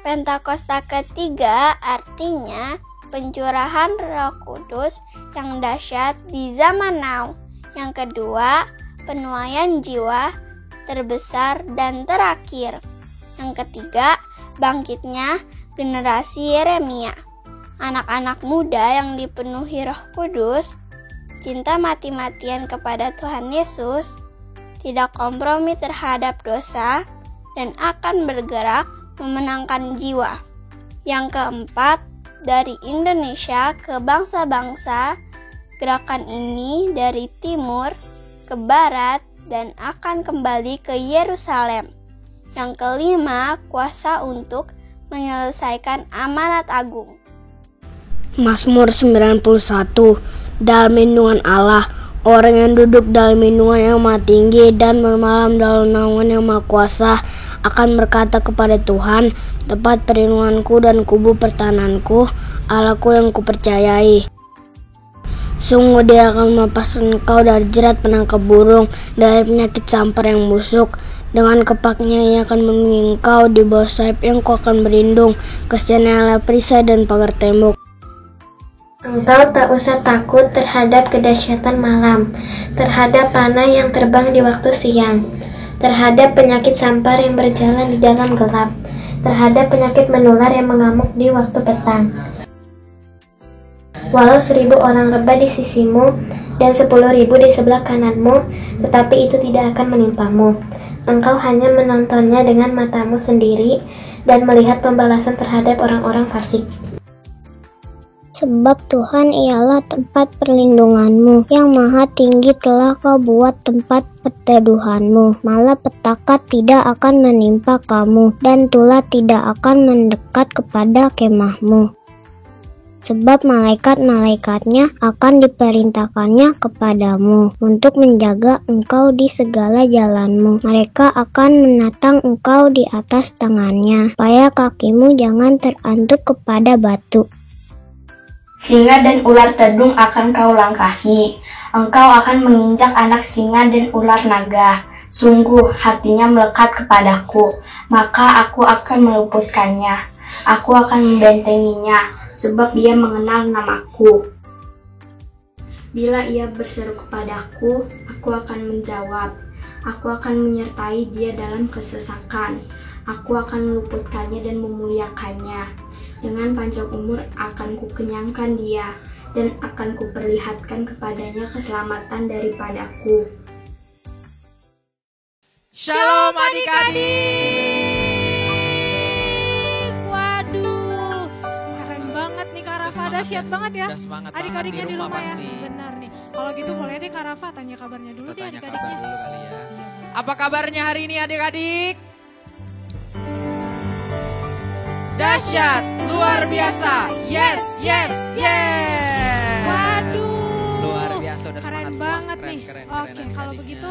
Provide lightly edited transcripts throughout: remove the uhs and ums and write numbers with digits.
Pentakosta ketiga artinya pencurahan Roh Kudus yang dahsyat di zaman now. Yang kedua, penuaian jiwa terbesar dan terakhir. Yang ketiga, bangkitnya generasi Yeremia. Anak-anak muda yang dipenuhi Roh Kudus, cinta mati-matian kepada Tuhan Yesus, tidak kompromi terhadap dosa, dan akan bergerak memenangkan jiwa. Yang keempat, dari Indonesia ke bangsa-bangsa, gerakan ini dari timur ke barat dan akan kembali ke Yerusalem. Yang kelima, kuasa untuk menyelesaikan amanat agung. Mazmur 91. Dalam lindungan Allah, orang yang duduk dalam lindungan yang Maha Tinggi dan bermalam dalam naungan yang Maha Kuasa akan berkata kepada Tuhan, tempat perlindunganku dan kubu pertahananku, Allahku yang kupercayai. Sungguh Dia akan melepaskan engkau dari jerat penangkap burung, dari penyakit sampar yang busuk. Dengan kepaknya Ia akan melindungi engkau, di bawah sayap yang kau akan berlindung. Kasihan adalah perisai dan pagar tembok. Engkau tak usah takut terhadap kedahsyatan malam, terhadap panah yang terbang di waktu siang, terhadap penyakit sampar yang berjalan di dalam gelap, terhadap penyakit menular yang mengamuk di waktu petang. Walau 1.000 orang rebah di sisimu dan 10.000 di sebelah kananmu, tetapi itu tidak akan menimpamu. Engkau hanya menontonnya dengan matamu sendiri dan melihat pembalasan terhadap orang-orang fasik. Sebab Tuhan ialah tempat perlindunganmu, yang Maha Tinggi telah kau buat tempat perteduhanmu. Malapetaka tidak akan menimpa kamu, dan tulah tidak akan mendekat kepada kemahmu. Sebab malaikat-malaikatnya akan diperintahkannya kepadamu untuk menjaga engkau di segala jalanmu. Mereka akan menatang engkau di atas tangannya, supaya kakimu jangan terantuk kepada batu. Singa dan ular tedung akan kau langkahi. Engkau akan menginjak anak singa dan ular naga. Sungguh hatinya melekat kepadaku, maka aku akan meluputkannya. Aku akan membentenginya, sebab dia mengenal namaku. Bila ia berseru kepadaku, aku akan menjawab. Aku akan menyertai dia dalam kesesakan. Aku akan meluputkannya dan memuliakannya. Dengan panjang umur akan kukenyangkan dia, dan akan kuperlihatkan kepadanya keselamatan daripadaku. Shalom adik-adik. Waduh, keren banget nih Kak Rafa, dahsyat banget ya. Adik-adiknya di rumah ya. Benar nih. Kalau gitu boleh deh Kak Rafa tanya kabarnya dulu deh adik-adiknya. Kabar dulu kali ya. Apa kabarnya hari ini adik-adik? Dahsyat, luar biasa, yes, yes, yes. Waduh, luar biasa, udah semangat semua. Banget Keren, nih. keren, Oke, kalau begitu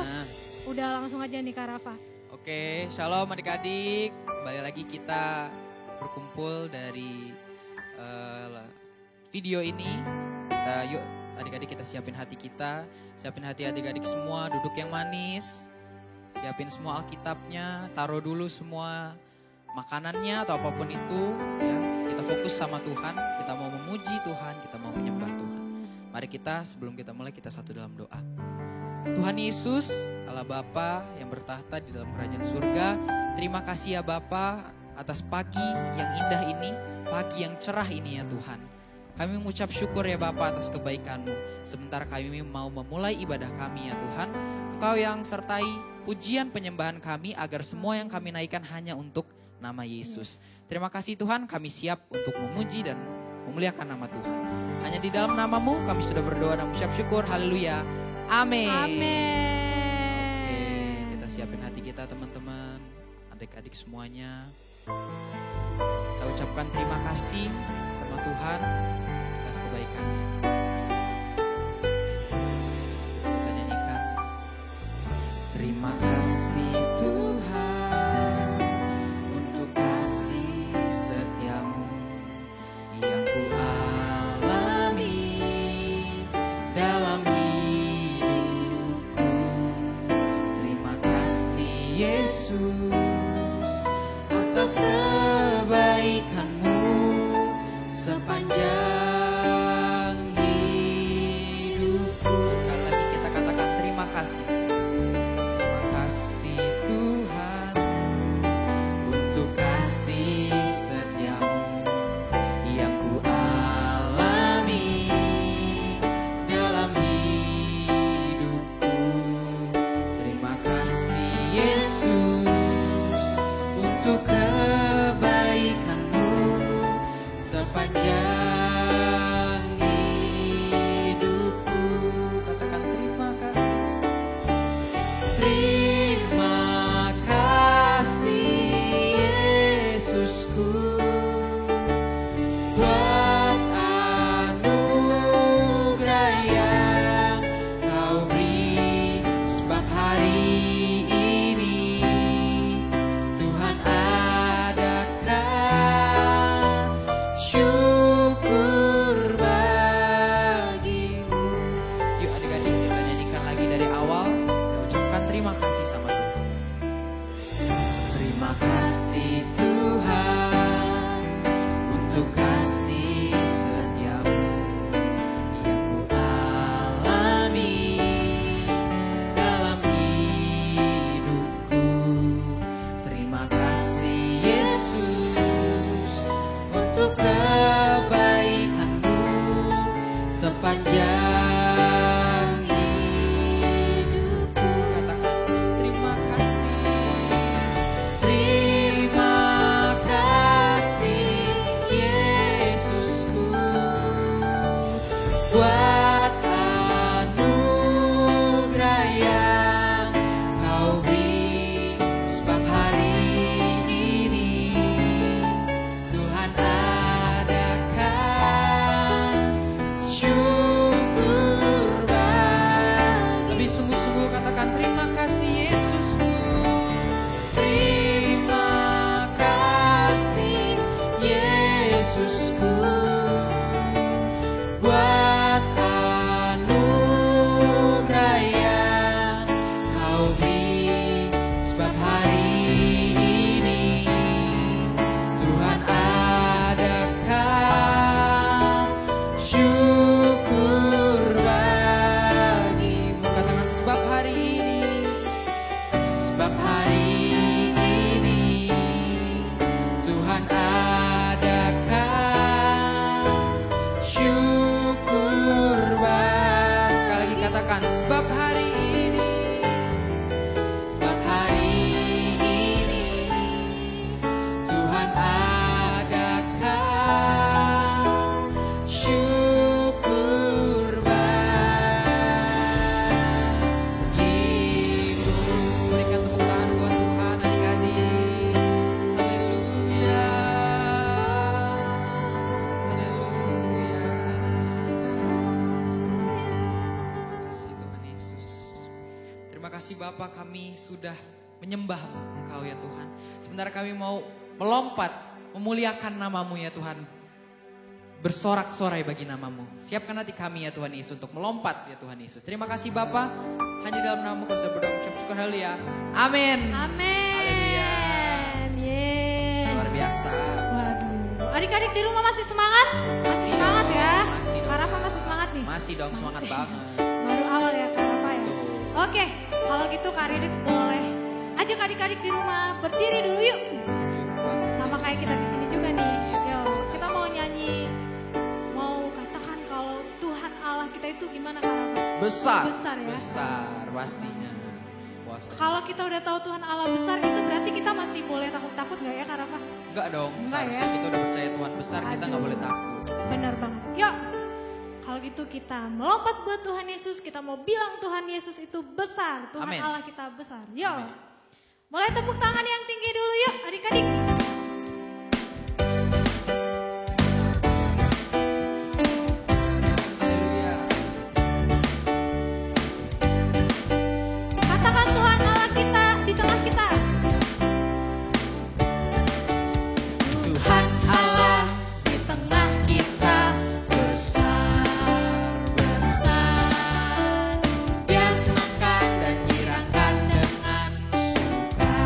udah langsung aja nih Kak Rafa. Oke, shalom adik-adik. Kembali lagi kita berkumpul dari video ini. Yuk adik-adik kita siapin hati kita, siapin hati adik-adik semua, duduk yang manis. Siapin semua Alkitabnya, taruh dulu semua makanannya atau apapun itu ya. Kita fokus sama Tuhan, kita mau memuji Tuhan, kita mau menyembah Tuhan. Mari kita sebelum kita mulai kita satu dalam doa. Tuhan Yesus, Allah Bapa yang bertahta di dalam kerajaan surga, terima kasih ya Bapa atas pagi yang indah ini, pagi yang cerah ini ya Tuhan. Kami mengucap syukur ya Bapa atas kebaikan-Mu. Sebentar kami mau memulai ibadah kami ya Tuhan. Engkau yang sertai pujian penyembahan kami agar semua yang kami naikkan hanya untuk nama Yesus. Terima kasih Tuhan, kami siap untuk memuji dan memuliakan nama Tuhan. Hanya di dalam nama-Mu kami sudah berdoa dan mengucap syukur. Haleluya. Amin. Amin. Oke, kita siapin hati kita teman-teman, adik-adik semuanya. Kita ucapkan terima kasih sama Tuhan atas kebaikan-Nya. Kita nyanyikan. Terima kasih Tuhan untuk kasih setia-Mu yang ku alami dalam hidupku. Terima kasih Yesus atas kebaikan sepanjang hidupku. Sekali lagi kita katakan terima kasih. Terima kasih Tuhan untuk kasih setiamu yang ku alami dalam hidupku. Terima kasih Yesus untuk kebaikanmu sepanjang hidupku. Katakan terima kasih. Terima kasih Yesusku buat anugerah yang kau beri, sebab hari ini Tuhan adakan syukur bagimu. Yuk adik-adik kita nyanyikan lagi dari awal. Kita ucapkan terima kasih sama Tuhan. Terima kasih Tuhan untuk kasih setiamu yang ku alami dalam hidupku. Terima kasih Yesus untuk kebaikanmu sepanjang hidupku. Katakan terima kasih. Terima kasih Yesusku buat anugerah yang kau beri, sebab hari ini Tuhan adakan syukur bagi. Lebih sungguh-sungguh katakan terima kasih Yesusku. Terima kasih Yesusku buat anugerah yang kau beri, sebab hari ini Tuhan adakan syukur bagimu. Katakan sebab hari ini, sebab hari ini Tuhan adakan syukur bagimu. Sekali lagi katakan sebab hari ini, sebab hari ini Tuhan adakan syukur bagimu. Berikan tepuk tangan buat Tuhan adik-adik. Haleluya. Haleluya. Terima kasih Tuhan Yesus. Terima kasih Bapa, kami sudah menyembah Engkau ya Tuhan. Sementara kami mau melompat memuliakan nama-Mu ya Tuhan. Bersorak-sorai bagi nama-Mu. Siapkan hati kami ya Tuhan Yesus untuk melompat ya Tuhan Yesus. Terima kasih Bapa. Hanya dalam nama-Mu kami sudah berdoa mengucap syukur. Haleluya. Amin. Amin. Haleluya. Yeay. Luar biasa. Waduh, adik-adik di rumah masih semangat? Masih semangat dong, ya? masih dong. Kak Rafa masih semangat nih? Masih dong, semangat banget. Baru awal ya Kak Rafa ya? Tuh. Oke, kalau gitu Kak Riris boleh ajak adik-adik di rumah berdiri dulu yuk. Sama kayak kita di sini juga nih. Yo, kita mau nyanyi, mau katakan kalau Tuhan Allah kita itu gimana Kak Rafa? Besar. Besar ya? Besar pastinya. Puasa. Kalau kita udah tahu Tuhan Allah besar itu berarti kita masih boleh takut-takut gak ya Kak Rafa? Enggak dong, Enggak seharusnya ya? kita udah percaya Tuhan besar, kita nggak Aduh. boleh takut. Benar banget. Yuk, kalau gitu kita melompat buat Tuhan Yesus. Kita mau bilang Tuhan Yesus itu besar. Tuhan Amin. Allah kita besar. Yuk, Amin. mulai tepuk tangan yang tinggi dulu yuk adik-adik. Haleluya. Katakan Tuhan Allah kita di tengah kita. Tuhan Allah di tengah kita besar, besar. Dia senangkan dan girangkan dengan sukacita.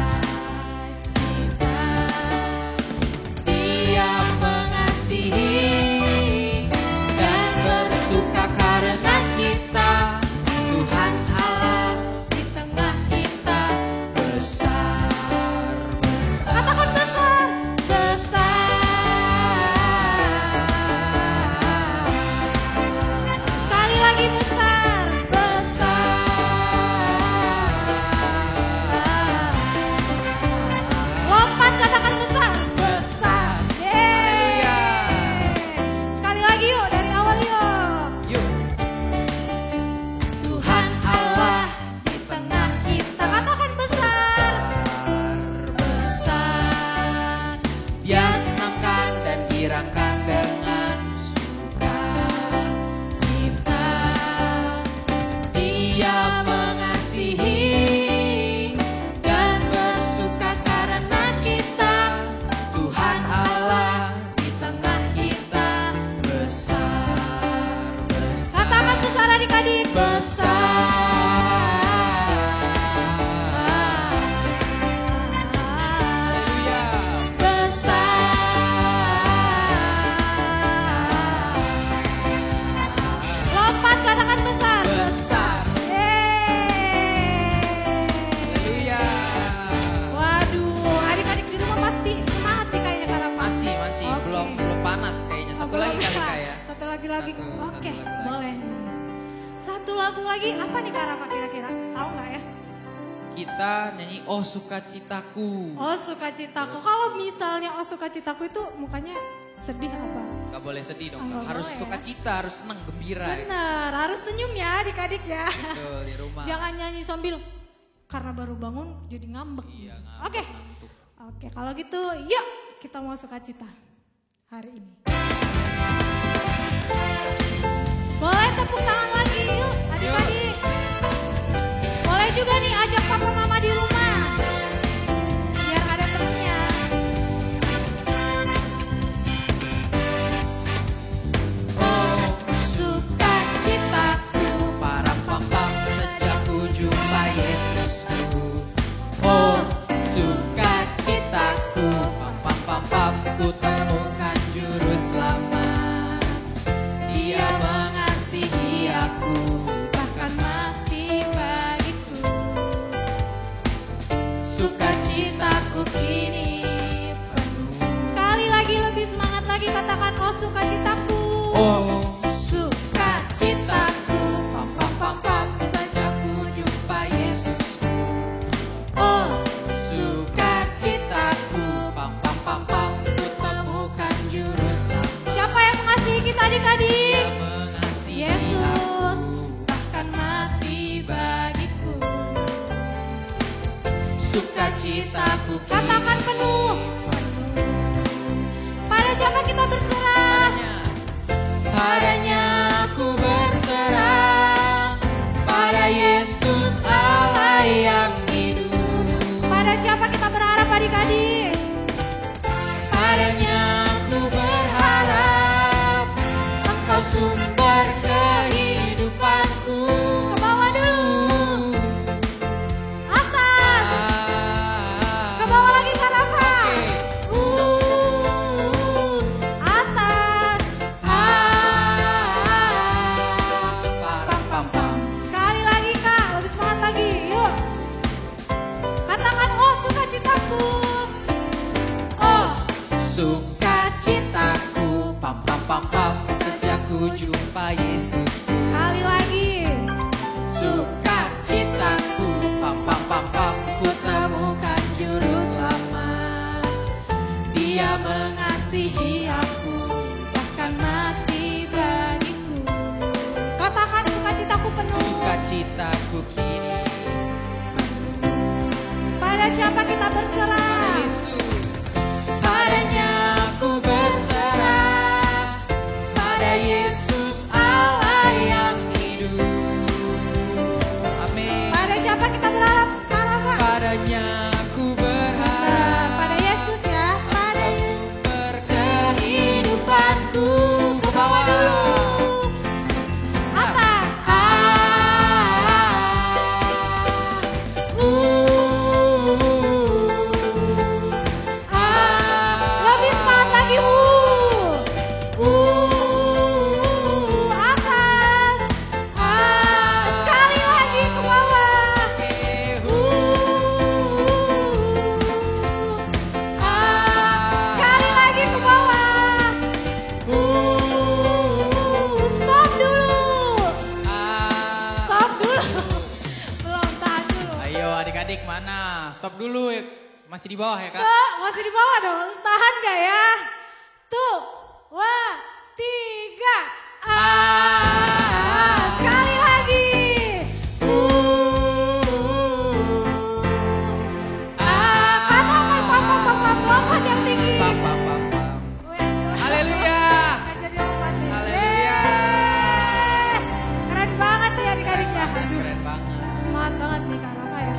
lagi. Oke, boleh nih. Satu lagu lagi apa nih Kak Rafa kira-kira? Tahu nggak ya? Kita nyanyi Oh Sukacitaku. Oh Sukacitaku. Kalau misalnya Oh Sukacitaku itu mukanya sedih apa? Gak boleh sedih dong, Nggak harus boleh, sukacita, harus senang, gembira. Bener, harus senyum ya adik-adik ya. Betul, di rumah. Jangan nyanyi sambil karena baru bangun jadi ngambek. Iya, Oke. ngantuk. Oke, kalau gitu yuk kita mau sukacita hari ini. Boleh tepuk tangan lagi yuk adik-adik. Boleh juga nih ajak papa mama di rumah. Biar ada temennya. Oh sukacitaku, para pam-pam sejak ku jumpa Yesusku. Oh sukacitaku, pam-pam-pam ku temukan juru selamat. Dia mengasihi aku, bahkan mati bagiku. Sukacitaku kini penuh. Sekali lagi lebih semangat lagi katakan oh sukacitaku. Oh sukacitaku, pam-pam-pam-pam sejak ku jumpa Yesusku. Oh sukacitaku, pam-pam-pam-pam ku temukan juru selamat. Siapa yang mengasihi kita adik-adik? Dia mengasihi Yesus, aku, bahkan mati bagiku. sukacitaku kini Katakan penuh. Pada siapa kita berserah? Padanya aku berserah, pada Yesus Allah yang hidup. Pada siapa kita berharap adik-adik? Padanya aku berharap, Engkau sumber kehidupanku. Ke bawah dulu. Atas. Ke bawah lagi Kak Rafa. Atas. Pam-pam-pam. Sekali lagi Kak, lebih semangat lagi. Yuk. Katakan oh sukacitaku. Oh. Sukacitaku, pam-pam-pam-pam sejak ku jumpa Yesusku. Sekali lagi. Sukacitaku, pam-pam-pam-pam ku temukan juru selamat. Dia mengasihi aku, Bahkan mati bagiku. Katakan sukacitaku penuh. sukacitaku kini Pada siapa kita berserah? Yesus. Padanya aku berserah, pada Yesus Allah yang hidup. Amin. Pada siapa kita berharap? Kak Rafa? Padanya aku berharap, Pada Yesus ya. Pada Engkau sumber kehidupanku. Ke bawah dulu. atas. Lebih semangat lagi. Atas. Sekali lagi ke bawah. Sekali lagi ke bawah. Stop dulu. Stop dulu. Belum, tahan dulu. Ayo adik-adik mana? Stop dulu. Masih di bawah ya kak? Kak, masih di bawah dong. Tahan gak ya? Tuh. 2, 3. Sekali lagi. Katakan pam-pam-pam-pam, lompat yang tinggi. Pam-pam-pam-pam. Waduh. Haleluya. Nggak jadi lompat nih. Haleluya. Keren banget nih adik-adiknya. Aduh. Keren banget. Semangat banget nih Kak Rafa ya.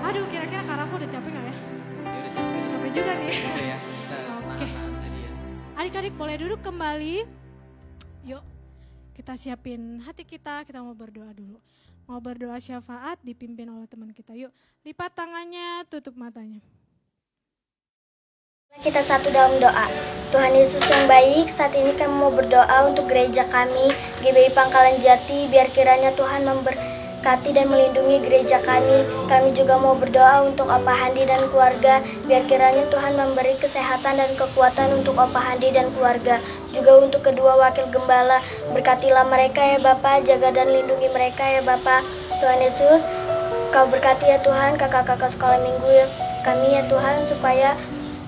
Aduh, kira-kira Kak Rafa udah capek gak ya? Ya udah capek. Capek juga nih. Udah ya. Kita Oke. nahan tadi ya. Adik-adik boleh duduk kembali. Yuk, kita siapin hati kita mau berdoa dulu. Mau berdoa syafaat dipimpin oleh teman kita. Yuk, lipat tangannya, tutup matanya. Kita satu dalam doa. Tuhan Yesus yang baik, saat ini kami mau berdoa untuk gereja kami, GBI Pangkalan Jati, biar kiranya Tuhan Berkati dan melindungi gereja kami. Kami juga mau berdoa untuk Opa Handi dan keluarga. Biar kiranya Tuhan memberi kesehatan dan kekuatan untuk Opa Handi dan keluarga. Juga untuk kedua wakil gembala. Berkatilah mereka ya Bapa, jaga dan lindungi mereka ya Bapa. Tuhan Yesus, Kau berkati ya Tuhan kakak-kakak sekolah minggu kami ya Tuhan, supaya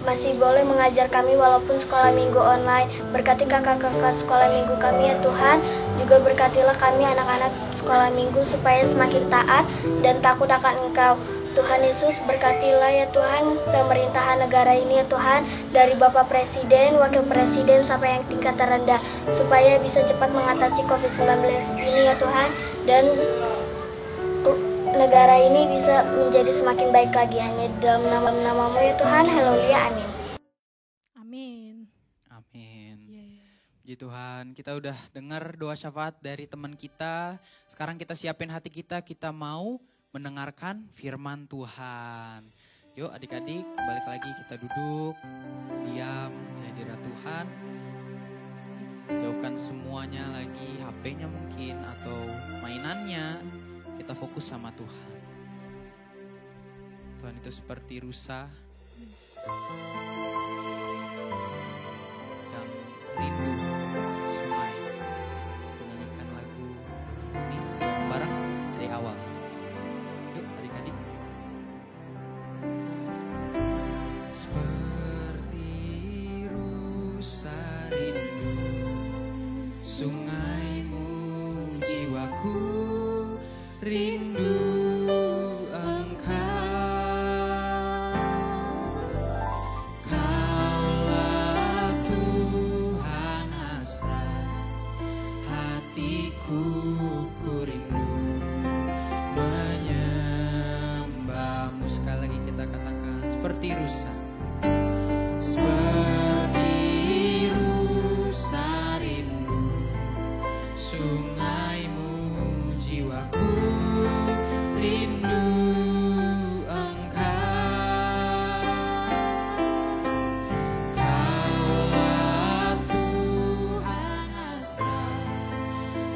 masih boleh mengajar kami walaupun sekolah minggu online. Berkati kakak-kakak sekolah minggu kami ya Tuhan. Juga berkatilah kami anak-anak sekolah minggu supaya semakin taat dan takut akan Engkau. Tuhan Yesus, berkatilah ya Tuhan pemerintahan negara ini ya Tuhan, dari Bapak Presiden, Wakil Presiden sampai yang tingkat terendah, supaya bisa cepat mengatasi COVID-19 ini ya Tuhan, dan negara ini bisa menjadi semakin baik lagi, hanya dalam nama-Mu ya Tuhan. Haleluya, amin. Amin. Amin. Puji Tuhan, kita udah dengar doa syafaat dari teman kita. Sekarang kita siapin hati kita mau mendengarkan firman Tuhan. Yuk adik-adik, balik lagi kita duduk, diam di hadirat Tuhan. Jauhkan semuanya lagi, HP-nya mungkin atau mainannya. Kita fokus sama Tuhan. Tuhan itu seperti rusa yang rindu sungai. Menyanyikan lagu ini bareng dari awal. Yuk adik-adik. Seperti rusa rindu sungaimu, jiwaku rindu Engkau. Kaulah Tuhan hasrat hatiku, ku rindu menyembah-Mu. Sekali lagi kita katakan seperti rusa. Seperti rusa rindu sungaimu, jiwaku rindu Engkau. Kaulah Tuhan hasrat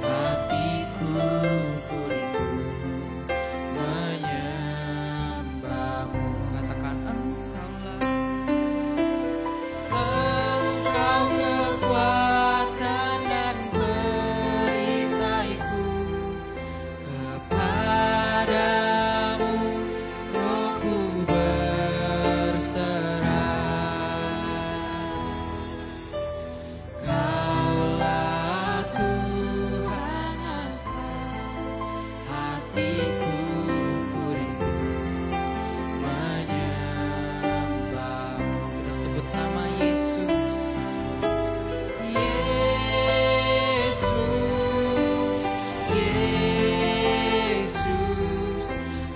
hatiku, ku rindu menyembah-Mu. Katakan Engkaulah, Engkau kekuatan dan perisaiku. Kepadamu rohku berserah. Kaulah Tuhan hasrat hatiku, ku rindu menyembah-Mu. Kita sebut nama Yesus. Yesus, Yesus,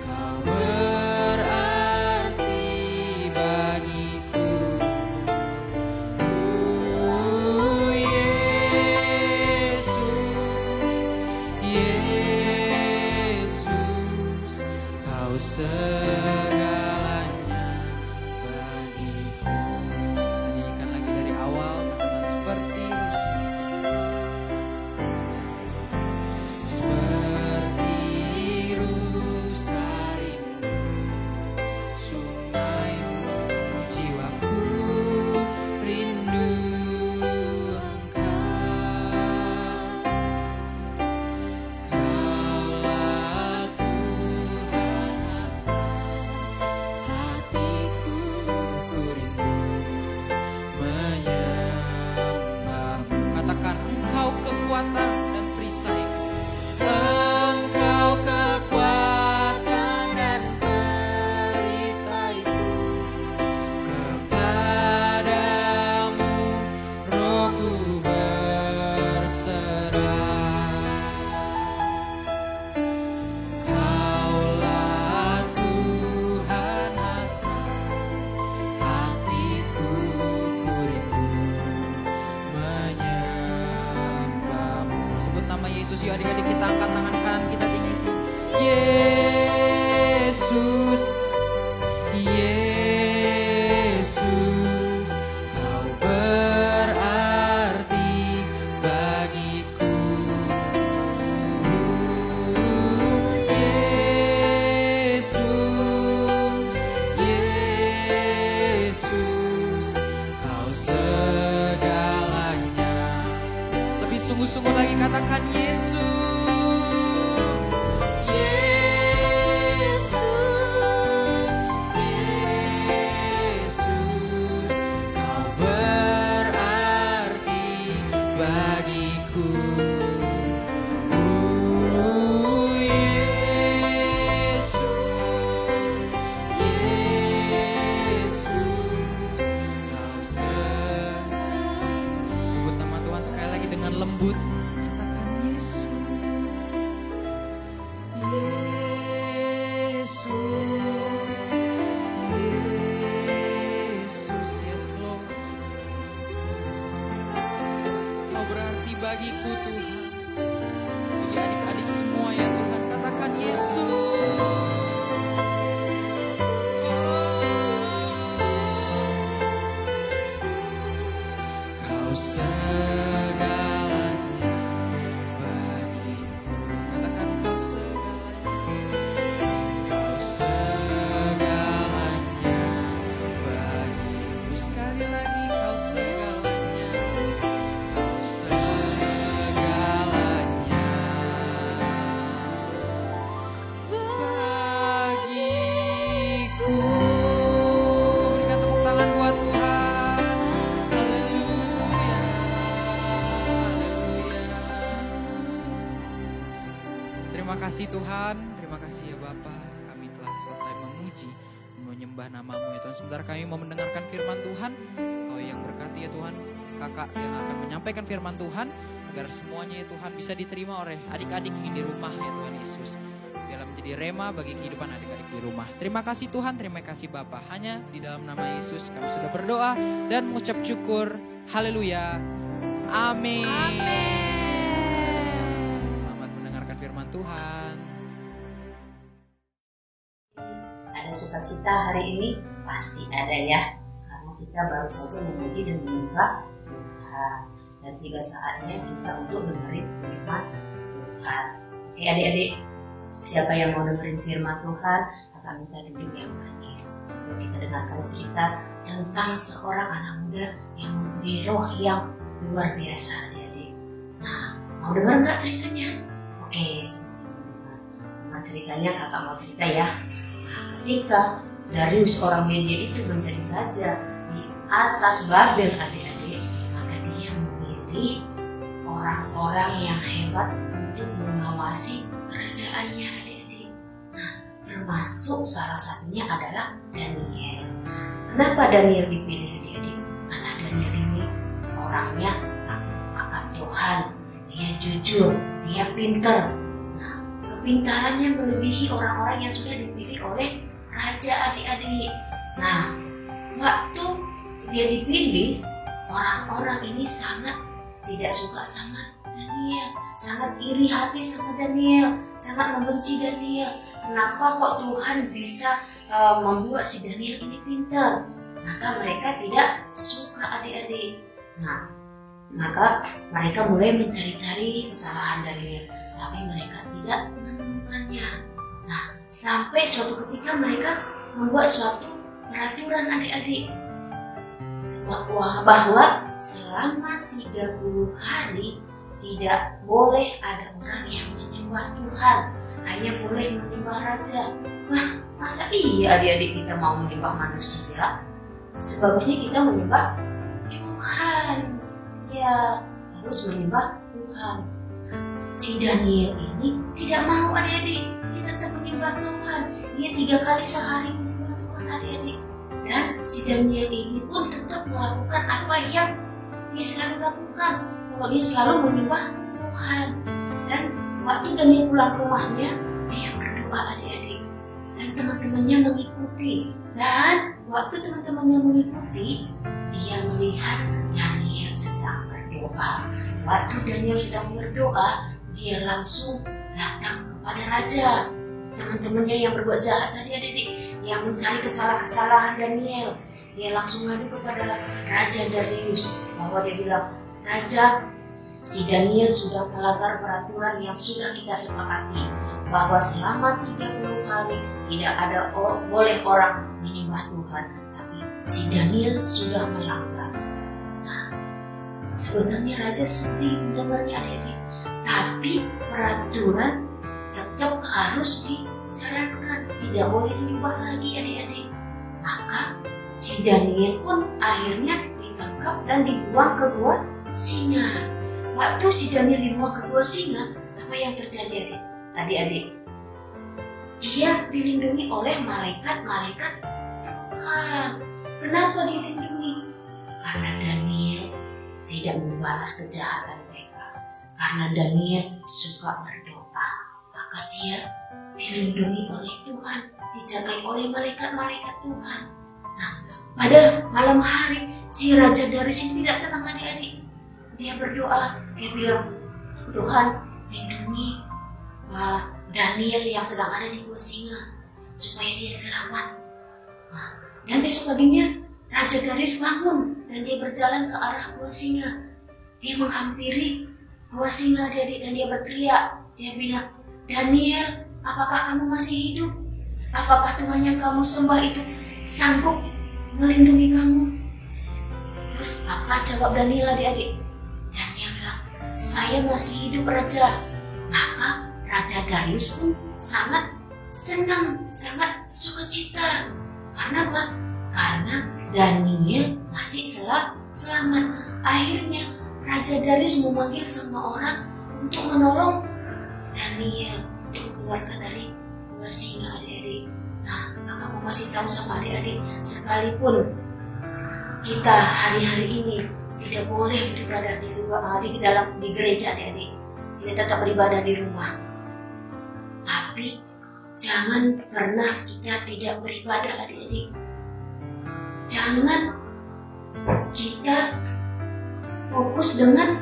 Kau berarti bagiku. Yesus, Yesus, Kau segalanya bagiku. Nyanyikan lagi dari awal, katakan seperti rusa. Seperti rusa rindu sungaimu, jiwaku rindu Engkau. Kaulah Tuhan hasrat hatiku, ku rindu menyembah-Mu. Katakan Engkau kekuatan dan perisaiku. Engkau kekuatan dan perisaiku. Kepadamu rohku berserah. Kaulah Tuhan hasrat hatiku, ku rindu menyembah-Mu. Sebut nama Yesus, yuk adik-adik kita angkat tangan kanan kita tinggi. Yesus, Yesus, Kau berarti bagiku. sebut, katakan Yesus. Yesus, yes Lord. Kau berarti bagiku Tuhan, bagi adik-adik semua ya Tuhan, katakan Yesus. Kau segalanya bagiku, katakan kau segalanya. Kau segalanya bagiku, sekali lagi kau segalanya. Kau segalanya bagiku. Berikan tepuk tangan buat Tuhan. Haleluya, haleluya. Terima kasih Tuhan, terima kasih ya Bapa. Kami telah selesai memuji, menyembah nama-Mu ya Tuhan. Sebentar kami mau mendengarkan firman Tuhan. Kau yang berkati ya Tuhan, kakak yang akan menyampaikan firman Tuhan, agar semuanya ya Tuhan bisa diterima oleh adik-adik yang di rumah ya Tuhan Yesus. Biarlah menjadi rema bagi kehidupan adik-adik di rumah. Terima kasih Tuhan, terima kasih Bapa. Hanya di dalam nama Yesus kami sudah berdoa dan mengucap syukur. Haleluya. Amin. Selamat mendengarkan firman Tuhan. Ada sukacita hari ini? Pasti ada ya, karena kita baru saja memuji dan menyembah Tuhan. Dan tiba saatnya kita untuk dengerin firman Tuhan. Oke adik-adik, siapa yang mau dengerin firman Tuhan, akan minta duduk yang manis. Yuk kita dengarkan cerita tentang seorang anak muda yang mempunyai roh yang luar biasa adik-adik. Nah, mau denger nggak ceritanya? Oke, semuanya dengar ceritanya, kakak mau cerita ya. Nah, ketika Darius orang Media itu menjadi raja di atas Babel adik-adik, maka dia memilih orang-orang yang hebat untuk mengawasi kerajaannya adik-adik. Nah, termasuk salah satunya adalah Daniel. Kenapa Daniel dipilih adik-adik? Karena Daniel ini orangnya takut akan Tuhan, dia jujur, dia pintar. Nah, kepintarannya melebihi orang-orang yang sudah dipilih oleh raja adik-adik. Nah, waktu dia dipilih, orang-orang ini sangat tidak suka sama Daniel, sangat iri hati sama Daniel, sangat membenci Daniel. Kenapa kok Tuhan bisa membuat si Daniel ini pintar? Maka mereka tidak suka adik-adik. Nah, maka mereka mulai mencari-cari kesalahan Daniel, tapi mereka tidak menemukannya. Nah, sampai suatu ketika mereka membuat suatu peraturan adik-adik bahwa selama 30 hari tidak boleh ada orang yang menyembah Tuhan, hanya boleh menyembah raja. Wah, masa iya adik-adik kita mau menyembah manusia? Sebabnya kita menyembah Tuhan. Ya, harus menyembah Tuhan. Si Daniel ini tidak mau adik-adik, dia tetap menyembah Tuhan. Dia 3 kali sehari menyembah Tuhan adik-adik. Dan si Daniel ini pun tetap melakukan apa yang dia selalu lakukan. Kalau dia selalu menyembah Tuhan. Dan waktu Daniel pulang ke rumahnya, dia berdoa adik-adik. Dan teman-temannya mengikuti. Dan waktu teman-temannya mengikuti, dia melihat Daniel sedang berdoa. Waktu Daniel sedang berdoa, dia langsung datang kepada raja. Teman-temannya yang berbuat jahat tadi adik-adik, yang mencari kesalahan-kesalahan Daniel, dia langsung ngadu kepada Raja Darius, bahwa dia bilang, Raja, si Daniel sudah melanggar peraturan yang sudah kita sepakati, bahwa selama 30 hari tidak ada boleh orang menyembah Tuhan, tapi si Daniel sudah melanggar. Nah, sebenarnya Raja sedih mendengarnya adik-adik, tapi peraturan tetap harus dijalankan, tidak boleh dirubah lagi adik-adik. Maka si Daniel pun akhirnya ditangkap dan dibuang ke gua singa. Waktu si Daniel dibuang ke gua singa, apa yang terjadi adik-adik? Dia dilindungi oleh malaikat-malaikat Tuhan. Kenapa dilindungi? Karena Daniel tidak membalas kejahatan mereka. karena Daniel suka berdoa, maka dia dilindungi oleh Tuhan, dijagai oleh malaikat-malaikat Tuhan. Nah, pada malam hari si Raja Darius ini tidak tenang adik-adik. Dia berdoa, dia bilang, Tuhan lindungi Daniel yang sedang ada di gua singa supaya dia selamat. Nah, dan besok paginya Raja Darius bangun dan dia berjalan ke arah gua singa. Dia menghampiri gua singa adik-adik dan dia berteriak. Dia bilang, Daniel, apakah kamu masih hidup? Apakah Tuhan yang kamu sembah itu sanggup melindungi kamu? Terus apa jawab Daniel adik-adik? Daniel bilang, saya masih hidup Raja. Maka Raja Darius pun sangat senang, sangat sukacita. Karena apa? Karena Daniel masih selamat. Akhirnya Raja Darius memanggil semua orang untuk menolong Daniel untuk mengeluarkan dari gua singa adik-adik. Nah, kakak mau kasih tahu sama adik-adik, sekalipun kita hari-hari ini tidak boleh beribadah di gereja adik-adik, kita tetap beribadah di rumah. Tapi jangan pernah kita tidak beribadah adik-adik. Jangan kita fokus dengan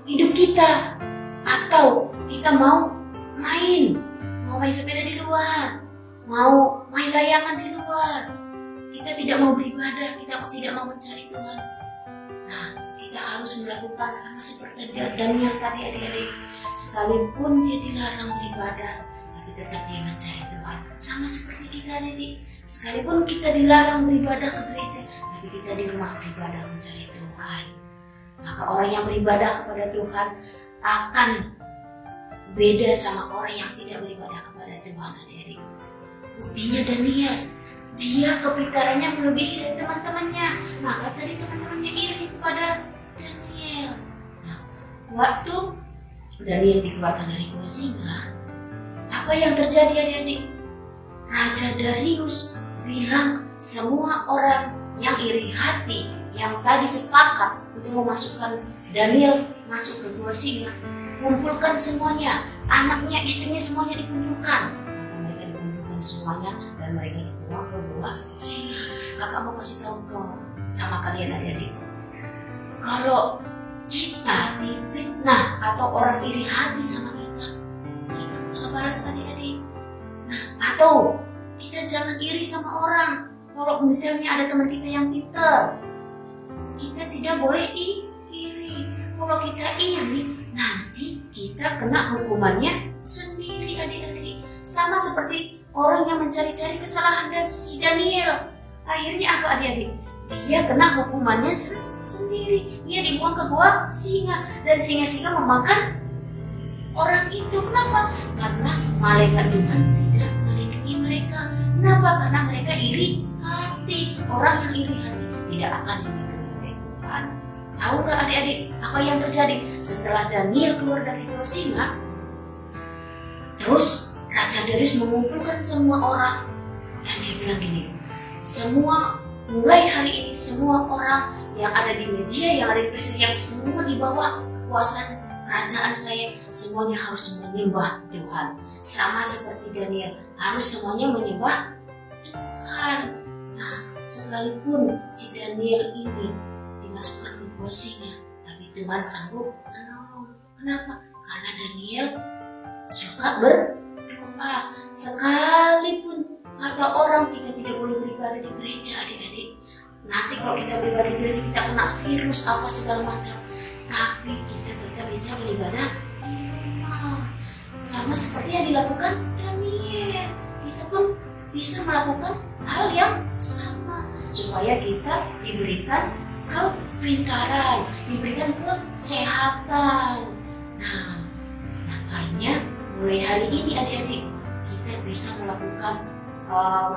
hidup kita, atau kita mau main sepeda di luar, mau main layangan di luar. Kita tidak mau beribadah, kita tidak mau mencari Tuhan. Nah, kita harus melakukan sama seperti Daniel tadi adik-adik. Sekalipun dia dilarang beribadah, tapi tetap dia mencari Tuhan. Sama seperti kita adik-adik. Sekalipun kita dilarang beribadah ke gereja, tapi kita di rumah beribadah mencari Tuhan. Maka orang yang beribadah kepada Tuhan akan beda sama orang yang tidak beribadah kepada Tuhan adik-adik. Buktinya Daniel, dia kepintarannya melebihi dari teman-temannya. Maka tadi teman-temannya iri kepada Daniel. Nah, waktu Daniel dikeluarkan dari gua singa, apa yang terjadi adik-adik? Raja Darius bilang semua orang yang iri hati, yang tadi sepakat untuk memasukkan Daniel masuk ke gua singa, kumpulkan semuanya, anaknya, istrinya semuanya dikumpulkan. Maka mereka dikumpulkan semuanya dan mereka dibawa ke gua singa. Kakak mau kasih tahu sama kalian adik-adik, kalau kita difitnah atau orang iri hati sama kita gak usah balas adik-adik. Nah, atau kita jangan iri sama orang. Kalau misalnya ada teman kita yang pintar, kita tidak boleh iri. Kalau kita iri, nanti kita kena hukumannya sendiri adik-adik. Sama seperti orang yang mencari-cari kesalahan dari si Daniel. Akhirnya apa adik-adik? Dia kena hukumannya sendiri. Dia dibuang ke gua singa dan singa-singa memakan orang itu. Kenapa? Karena malaikat Tuhan tidak melindungi mereka. Kenapa? Karena mereka iri hati. Orang yang iri hati tidak akan dilindungi oleh Tuhan. Tahu gak adik-adik apa yang terjadi setelah Daniel keluar dari gua singa? Terus Raja Darius mengumpulkan semua orang dan dia bilang gini, mulai hari ini semua orang yang ada di media, yang ada di presiden, yang semua di bawah kekuasaan kerajaan saya, semuanya harus menyembah Tuhan. Sama seperti Daniel, harus semuanya menyembah Tuhan. Nah, sekalipun si Daniel ini dimasukkan ke gua singa, tapi Tuhan sanggup menolong. Kenapa? Karena Daniel suka berdoa. Sekalipun kata orang kita tidak boleh beribadah di gereja adik-adik, nanti kalau kita beribadah di gereja kita kena virus apa segala macam, tapi kita tetap bisa beribadah di rumah. Sama seperti yang dilakukan Daniel, kita pun bisa melakukan hal yang sama supaya kita diberikan kepintaran, diberikan kesehatan. Nah, makanya mulai hari ini adik-adik kita bisa melakukan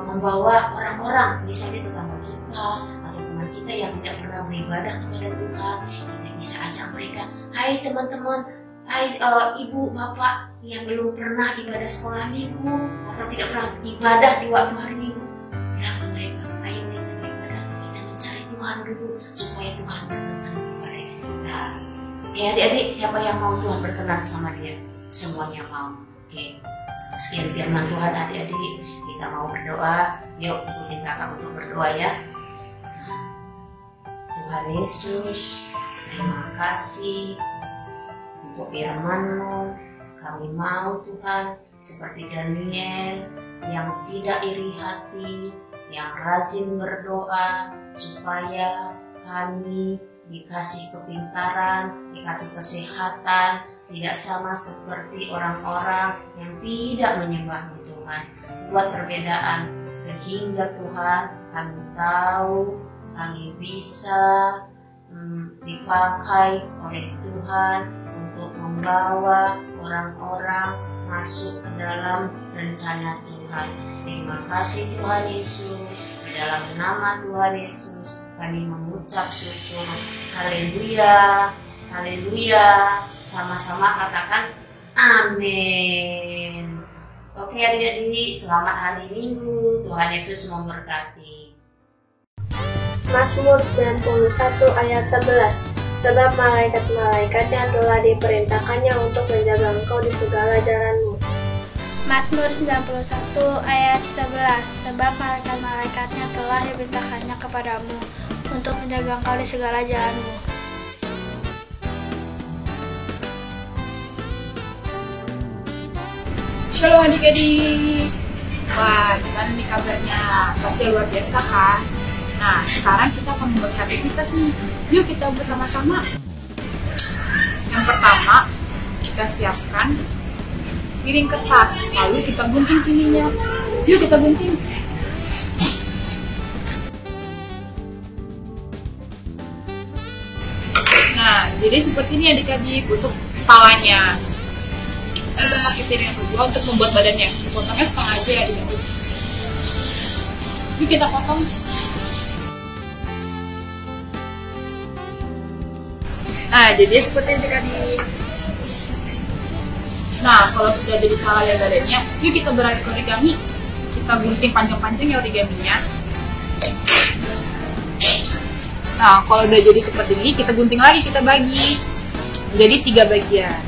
membawa orang-orang, misalnya tetangga kita atau teman kita yang tidak pernah beribadah kepada Tuhan, kita bisa ajak mereka, hai teman-teman, hai ibu bapak yang belum pernah ibadah sekolah minggu atau tidak pernah ibadah di waktu hari minggu, bilang ke mereka, ayo kita beribadah, kita mencari Tuhan dulu supaya Tuhan berkenan kepada kita. Oke adik-adik, siapa yang mau Tuhan berkenan sama dia? Semuanya mau. Oke, sekian firman Tuhan adik-adik. Kita mau berdoa. Yuk ikutin kakak untuk berdoa ya. Tuhan Yesus, terima kasih untuk firman-Mu. Kami mau Tuhan seperti Daniel yang tidak iri hati, yang rajin berdoa supaya kami dikasih kepintaran, dikasih kesehatan, tidak sama seperti orang-orang yang tidak menyembah-Mu Tuhan. Buat perbedaan sehingga Tuhan kami tahu kami bisa dipakai oleh Tuhan untuk membawa orang-orang masuk ke dalam rencana Tuhan. Terima kasih Tuhan Yesus. Di dalam nama Tuhan Yesus kami mengucap syukur. Haleluya, haleluya. Sama-sama katakan amin. Oke adik-adik, selamat hari Minggu. Tuhan Yesus memberkati. Mazmur 91 ayat 11. Sebab malaikat-malaikatnya telah diperintahkannya untuk menjaga engkau di segala jalanmu. Mazmur 91 ayat 11. Sebab malaikat-malaikatnya telah diperintahkannya kepadamu untuk menjaga engkau di segala jalanmu. Shalom adik-adik. Wah, gimana nih kabarnya? Pasti luar biasa kan? Nah, sekarang kita akan membuat aktivitas nih. Yuk kita bersama-sama. Yang pertama, kita siapkan piring kertas, lalu kita gunting sininya. Yuk kita gunting. Nah, jadi seperti ini adik-adik untuk kepalanya. Kita pakai piring yang kedua untuk membuat badannya. Dipotongnya setengah aja ya adik-adik. Yuk kita potong. Nah, jadi seperti adik-adik. Nah, kalau sudah jadi kepala dan badannya, yuk kita berorigami. Kita gunting panjang-panjang ya origaminya. Nah, kalau udah jadi seperti ini, kita gunting lagi, kita bagi. Jadi 3 bagian.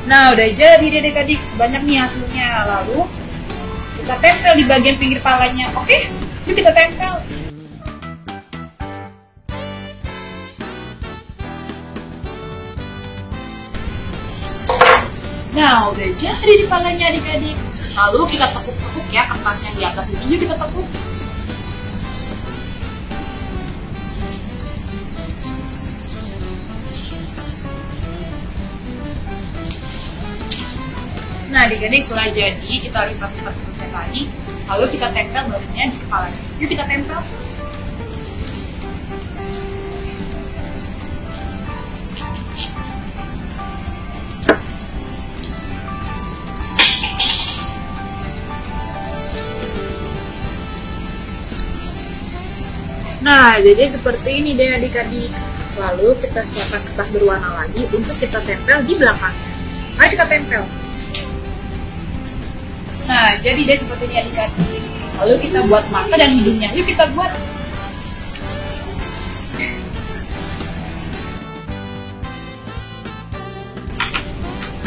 Nah, udah jadi deh adik-adik. Banyak nih hasilnya. Lalu, kita tempel di bagian pinggir palanya. Oke? Yuk kita tempel. Nah, udah jadi di palanya adik-adik. Lalu kita tekuk-tekuk ya kertas yang di atas ini. Yuk kita tekuk. Nah, adik-adik setelah jadi, kita lipat-lipat kertasnya tadi. Lalu kita tempel barunya di kepalanya. Yuk kita tempel. Nah, jadi seperti ini deh adik-adik. Lalu kita siapkan kertas berwarna lagi untuk kita tempel di belakangnya. Mari kita tempel. Nah, jadi deh seperti ini adik-adik. Lalu kita buat mata dan hidungnya. Yuk kita buat.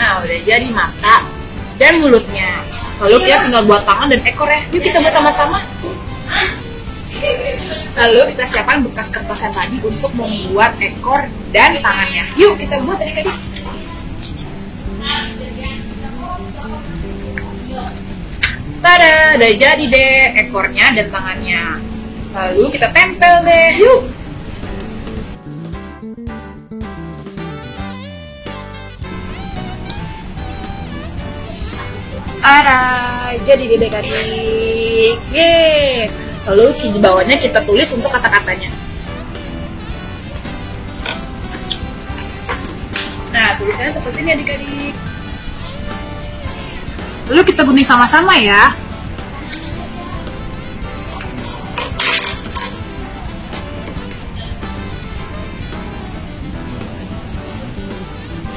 Nah, udah jadi mata dan mulutnya. Lalu kita tinggal buat tangan dan ekornya. Yuk kita bersama-sama. Lalu kita siapkan bekas kertas yang tadi untuk membuat ekor dan tangannya. Yuk kita buat adik-adik. Tada, udah jadi deh ekornya dan tangannya. Lalu kita tempel deh. Yuk. Tada, jadi deh adik-adik. Yeay. Lalu di bawahnya kita tulis untuk kata-katanya. Nah, tulisannya seperti ini adik-adik. Lalu kita gunting sama-sama ya.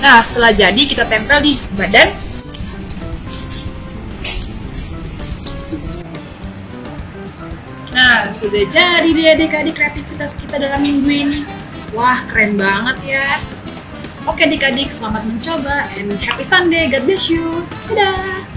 Nah, setelah jadi kita tempel di badan. Nah, sudah jadi deh adik-adik kreativitas kita dalam minggu ini. Wah, keren banget ya. Oke adik-adik, selamat mencoba and happy Sunday. God bless you. Dadah.